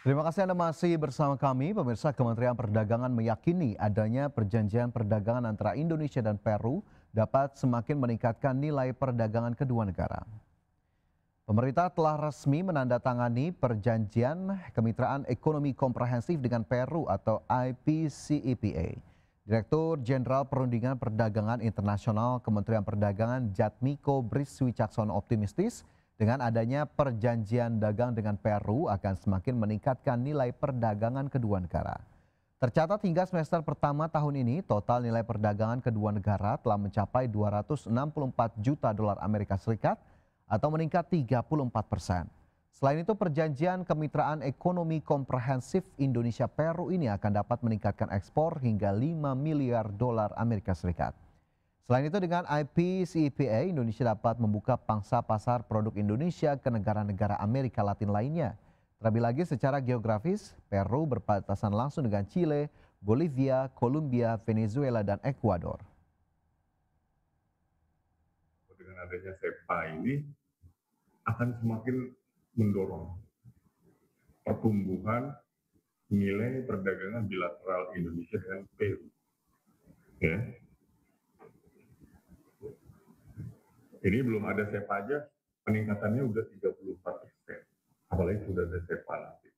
Terima kasih Anda masih bersama kami. Pemirsa, Kementerian Perdagangan meyakini adanya perjanjian perdagangan antara Indonesia dan Peru dapat semakin meningkatkan nilai perdagangan kedua negara. Pemerintah telah resmi menandatangani perjanjian kemitraan ekonomi komprehensif dengan Peru atau IPCEPA. Direktur Jenderal Perundingan Perdagangan Internasional Kementerian Perdagangan Jatmiko Briswicaksono optimistis dengan adanya perjanjian dagang dengan Peru akan semakin meningkatkan nilai perdagangan kedua negara. Tercatat hingga semester pertama tahun ini, total nilai perdagangan kedua negara telah mencapai 264 juta dolar Amerika Serikat atau meningkat 34%. Selain itu, perjanjian kemitraan ekonomi komprehensif Indonesia-Peru ini akan dapat meningkatkan ekspor hingga 5 miliar dolar Amerika Serikat. Selain itu, dengan IPCEPA, Indonesia dapat membuka pangsa pasar produk Indonesia ke negara-negara Amerika Latin lainnya. Terlebih lagi secara geografis, Peru berbatasan langsung dengan Chile, Bolivia, Kolombia, Venezuela, dan Ekuador. Dengan adanya SEPA ini akan semakin mendorong pertumbuhan nilai perdagangan bilateral Indonesia dengan Peru. Ya. Ini belum ada SEPA aja, peningkatannya udah 34%. Apalagi sudah ada SEPA nanti.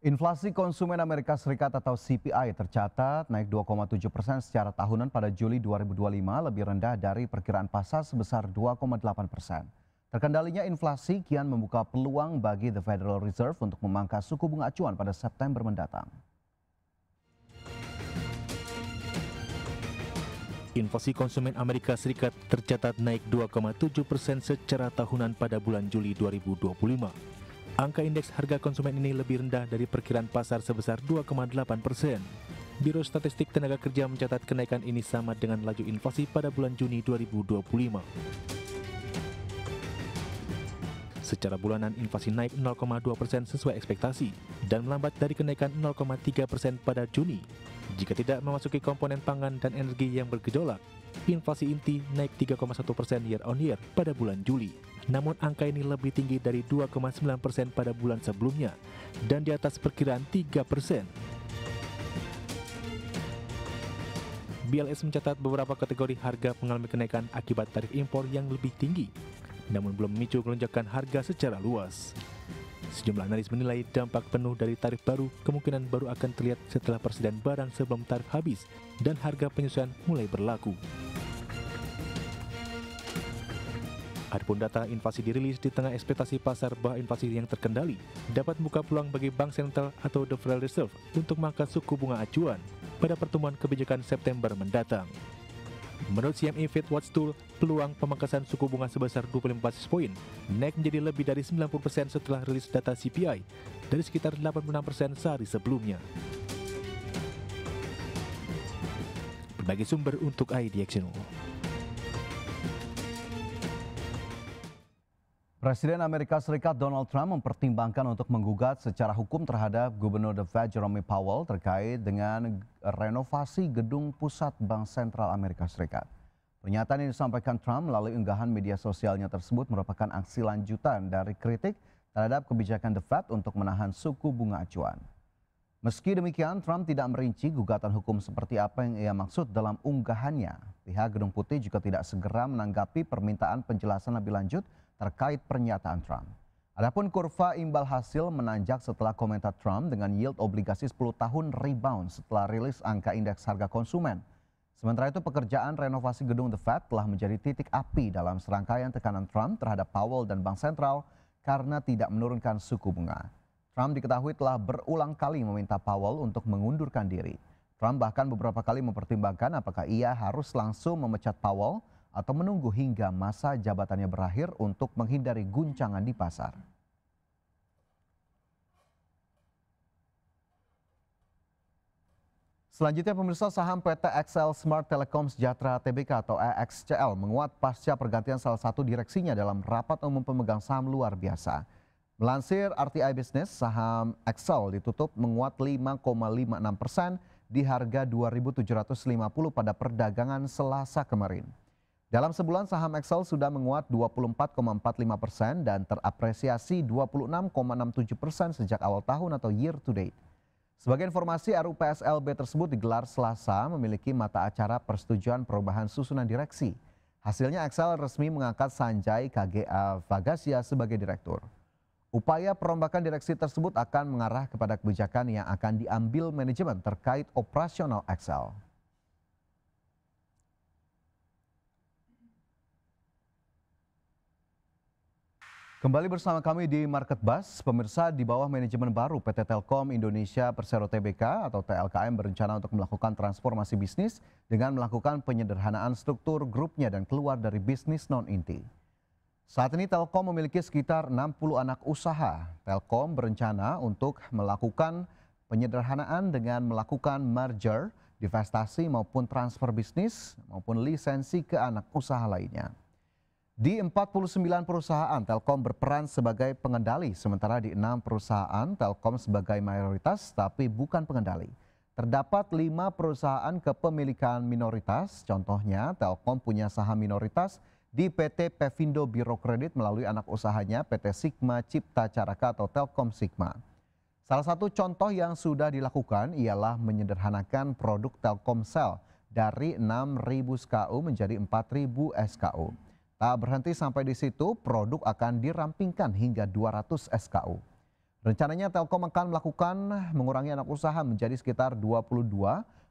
Inflasi konsumen Amerika Serikat atau CPI tercatat naik 2,7% secara tahunan pada Juli 2025, lebih rendah dari perkiraan pasar sebesar 2,8%. Terkendalinya inflasi kian membuka peluang bagi The Federal Reserve untuk memangkas suku bunga acuan pada September mendatang. Inflasi konsumen Amerika Serikat tercatat naik 2,7% secara tahunan pada bulan Juli 2025. Angka indeks harga konsumen ini lebih rendah dari perkiraan pasar sebesar 2,8%. Biro Statistik Tenaga Kerja mencatat kenaikan ini sama dengan laju inflasi pada bulan Juni 2025. Secara bulanan, inflasi naik 0,2% sesuai ekspektasi dan melambat dari kenaikan 0,3% pada Juni. Jika tidak memasuki komponen pangan dan energi yang bergejolak, inflasi inti naik 3,1% year on year pada bulan Juli. Namun angka ini lebih tinggi dari 2,9% pada bulan sebelumnya dan di atas perkiraan 3%. BLS mencatat beberapa kategori harga mengalami kenaikan akibat tarif impor yang lebih tinggi, namun belum memicu lonjakan harga secara luas. Sejumlah analis menilai dampak penuh dari tarif baru kemungkinan baru akan terlihat setelah persediaan barang sebelum tarif habis dan harga penyesuaian mulai berlaku. Adapun data inflasi dirilis di tengah ekspektasi pasar bahwa inflasi yang terkendali dapat membuka peluang bagi Bank Sentral atau The Federal Reserve untuk mengangkat suku bunga acuan pada pertemuan kebijakan September mendatang. Menurut CME FedWatch Tool, peluang pemangkasan suku bunga sebesar 25 basis poin naik menjadi lebih dari 90% setelah rilis data CPI dari sekitar 86% sehari sebelumnya. Berbagai sumber untuk iDXNO. Presiden Amerika Serikat Donald Trump mempertimbangkan untuk menggugat secara hukum terhadap Gubernur The Fed Jerome Powell terkait dengan renovasi gedung pusat Bank Sentral Amerika Serikat. Pernyataan yang disampaikan Trump melalui unggahan media sosialnya tersebut merupakan aksi lanjutan dari kritik terhadap kebijakan The Fed untuk menahan suku bunga acuan. Meski demikian, Trump tidak merinci gugatan hukum seperti apa yang ia maksud dalam unggahannya. Pihak Gedung Putih juga tidak segera menanggapi permintaan penjelasan lebih lanjut terkait pernyataan Trump. Adapun kurva imbal hasil menanjak setelah komentar Trump dengan yield obligasi 10 tahun rebound setelah rilis angka indeks harga konsumen. Sementara itu, pekerjaan renovasi gedung The Fed telah menjadi titik api dalam serangkaian tekanan Trump terhadap Powell dan Bank Sentral karena tidak menurunkan suku bunga. Trump diketahui telah berulang kali meminta Powell untuk mengundurkan diri. Trump bahkan beberapa kali mempertimbangkan apakah ia harus langsung memecat Powell atau menunggu hingga masa jabatannya berakhir untuk menghindari guncangan di pasar. Selanjutnya, pemirsa, saham PT Excel Smart Telecom Sejahtera Tbk atau EXCL menguat pasca pergantian salah satu direksinya dalam rapat umum pemegang saham luar biasa. Melansir RTI Business, saham Excel ditutup menguat 5,56% di harga 2.750 pada perdagangan Selasa kemarin. Dalam sebulan saham Excel sudah menguat 24,45% dan terapresiasi 26,67% sejak awal tahun atau year to date. Sebagai informasi, RUPSLB tersebut digelar Selasa memiliki mata acara persetujuan perubahan susunan direksi. Hasilnya Excel resmi mengangkat Sanjay KGA Vagasia sebagai direktur. Upaya perombakan direksi tersebut akan mengarah kepada kebijakan yang akan diambil manajemen terkait operasional Excel. Kembali bersama kami di Market Buzz, pemirsa. Di bawah manajemen baru PT Telkom Indonesia Persero Tbk atau TLKM berencana untuk melakukan transformasi bisnis dengan melakukan penyederhanaan struktur grupnya dan keluar dari bisnis non-inti. Saat ini Telkom memiliki sekitar 60 anak usaha. Telkom berencana untuk melakukan penyederhanaan dengan melakukan merger, divestasi maupun transfer bisnis maupun lisensi ke anak usaha lainnya. Di 49 perusahaan, Telkom berperan sebagai pengendali, sementara di 6 perusahaan, Telkom sebagai mayoritas tapi bukan pengendali. Terdapat 5 perusahaan kepemilikan minoritas, contohnya Telkom punya saham minoritas di PT Pevindo Biro Kredit melalui anak usahanya PT Sigma Cipta Caraka atau Telkom Sigma. Salah satu contoh yang sudah dilakukan ialah menyederhanakan produk Telkomsel dari 6.000 SKU menjadi 4.000 SKU. Tak berhenti sampai di situ, produk akan dirampingkan hingga 200 SKU. Rencananya Telkom akan mengurangi anak usaha menjadi sekitar 22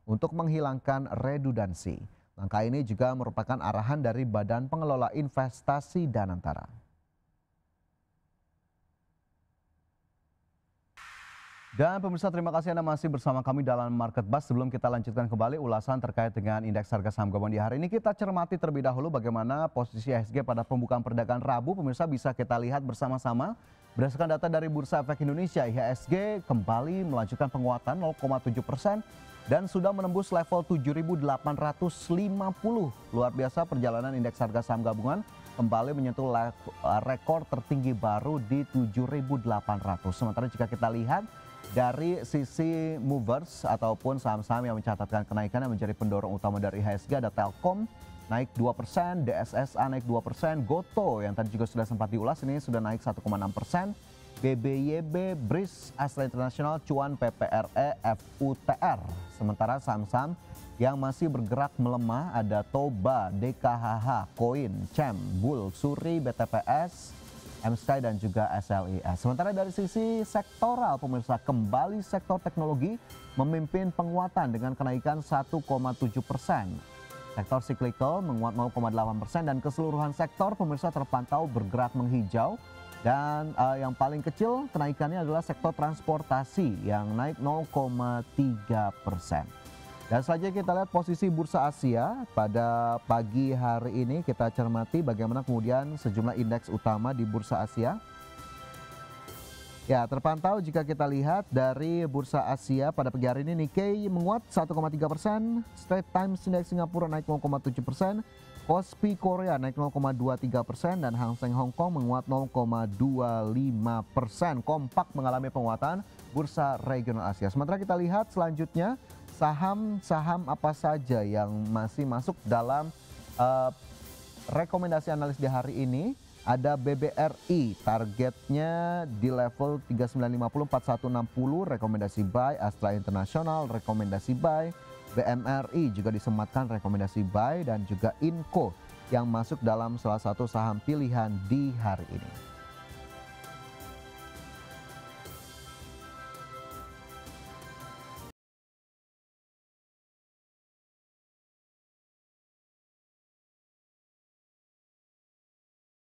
untuk menghilangkan redundansi. Langkah ini juga merupakan arahan dari Badan Pengelola Investasi Danantara. Dan pemirsa, terima kasih Anda masih bersama kami dalam Market Buzz. Sebelum kita lanjutkan kembali ulasan terkait dengan indeks harga saham gabungan di hari ini, kita cermati terlebih dahulu bagaimana posisi IHSG pada pembukaan perdagangan Rabu. Pemirsa, bisa kita lihat bersama-sama. Berdasarkan data dari Bursa Efek Indonesia, IHSG kembali melanjutkan penguatan 0,7% dan sudah menembus level 7.850. Luar biasa, perjalanan indeks harga saham gabungan kembali menyentuh rekor tertinggi baru di 7.800. Sementara jika kita lihat dari sisi movers ataupun saham-saham yang mencatatkan kenaikan yang menjadi pendorong utama dari IHSG, ada Telkom naik 2%, DSSA naik 2%, Goto yang tadi juga sudah sempat diulas ini sudah naik 1,6%, BBYB, BRIS, Astra International, Cuan, PPRE, FUTR. Sementara saham-saham yang masih bergerak melemah ada Toba, DKHH, Koin, CEM, Bull, Suri, BTPS, M-Sky dan juga SLIS. Sementara dari sisi sektoral, pemirsa, kembali sektor teknologi memimpin penguatan dengan kenaikan 1,7%. Sektor cyclical menguat 0,8% dan keseluruhan sektor, pemirsa, terpantau bergerak menghijau. Dan yang paling kecil kenaikannya adalah sektor transportasi yang naik 0,3%. Dan selanjutnya kita lihat posisi Bursa Asia pada pagi hari ini. Kita cermati bagaimana kemudian sejumlah indeks utama di Bursa Asia. Ya, terpantau jika kita lihat dari Bursa Asia pada pagi hari ini, Nikkei menguat 1,3%, Straits Times Index Singapura naik 0,7%, Kospi Korea naik 0,23% dan Hang Seng Hong Kong menguat 0,25%. Kompak mengalami penguatan Bursa Regional Asia. Sementara kita lihat selanjutnya saham-saham apa saja yang masih masuk dalam rekomendasi analis di hari ini. Ada BBRI, targetnya di level 3950-4160, rekomendasi buy. Astra International, rekomendasi buy. BMRI juga disematkan rekomendasi buy dan juga Inco yang masuk dalam salah satu saham pilihan di hari ini.